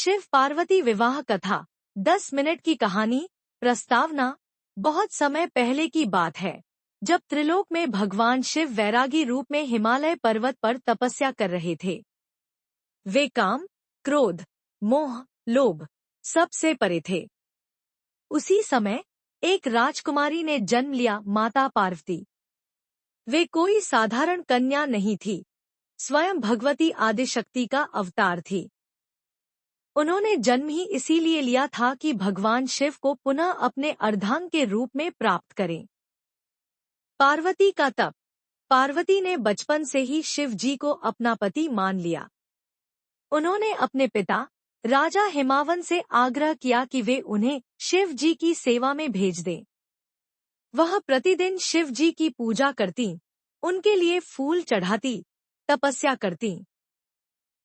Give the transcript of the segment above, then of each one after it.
शिव पार्वती विवाह कथा 10 मिनट की कहानी। प्रस्तावना। बहुत समय पहले की बात है, जब त्रिलोक में भगवान शिव वैरागी रूप में हिमालय पर्वत पर तपस्या कर रहे थे। वे काम, क्रोध, मोह, लोभ सबसे परे थे। उसी समय एक राजकुमारी ने जन्म लिया, माता पार्वती। वे कोई साधारण कन्या नहीं थी, स्वयं भगवती आदिशक्ति का अवतार थी। उन्होंने जन्म ही इसीलिए लिया था कि भगवान शिव को पुनः अपने अर्धांग के रूप में प्राप्त करें। पार्वती का तप। पार्वती ने बचपन से ही शिव जी को अपना पति मान लिया। उन्होंने अपने पिता राजा हिमावन से आग्रह किया कि वे उन्हें शिव जी की सेवा में भेज दें। वह प्रतिदिन शिव जी की पूजा करती, उनके लिए फूल चढ़ाती, तपस्या करती।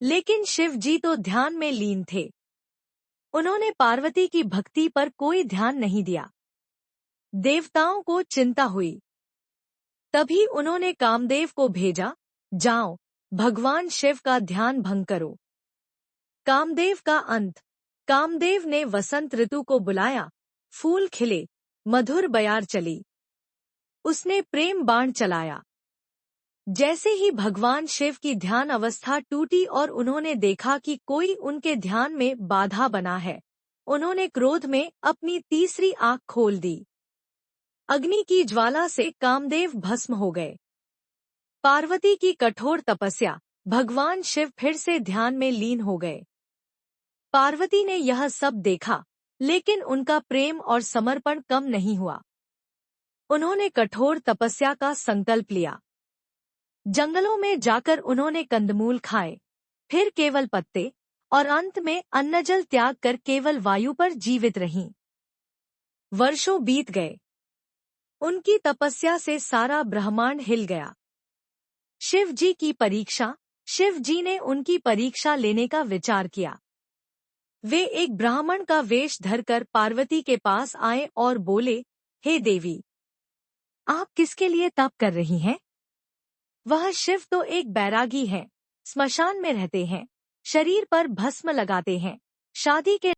लेकिन शिव जी तो ध्यान में लीन थे। उन्होंने पार्वती की भक्ति पर कोई ध्यान नहीं दिया। देवताओं को चिंता हुई। तभी उन्होंने कामदेव को भेजा, जाओ, भगवान शिव का ध्यान भंग करो। कामदेव का अंत। कामदेव ने वसंत ऋतु को बुलाया, फूल खिले, मधुर बयार चली। उसने प्रेम बाण चलाया। जैसे ही भगवान शिव की ध्यान अवस्था टूटी और उन्होंने देखा कि कोई उनके ध्यान में बाधा बना है, उन्होंने क्रोध में अपनी तीसरी आंख खोल दी। अग्नि की ज्वाला से कामदेव भस्म हो गए। पार्वती की कठोर तपस्या, भगवान शिव फिर से ध्यान में लीन हो गए। पार्वती ने यह सब देखा, लेकिन उनका प्रेम और समर्पण कम नहीं हुआ। उन्होंने कठोर तपस्या का संकल्प लिया। जंगलों में जाकर उन्होंने कंदमूल खाए, फिर केवल पत्ते, और अंत में अन्नजल त्याग कर केवल वायु पर जीवित रहीं। वर्षों बीत गए। उनकी तपस्या से सारा ब्रह्मांड हिल गया। शिव जी की परीक्षा। शिव जी ने उनकी परीक्षा लेने का विचार किया। वे एक ब्राह्मण का वेश धरकर पार्वती के पास आए और बोले, हे देवी, आप किसके लिए तप कर रही हैं? वह शिव तो एक बैरागी हैं, स्मशान में रहते हैं, शरीर पर भस्म लगाते हैं, शादी के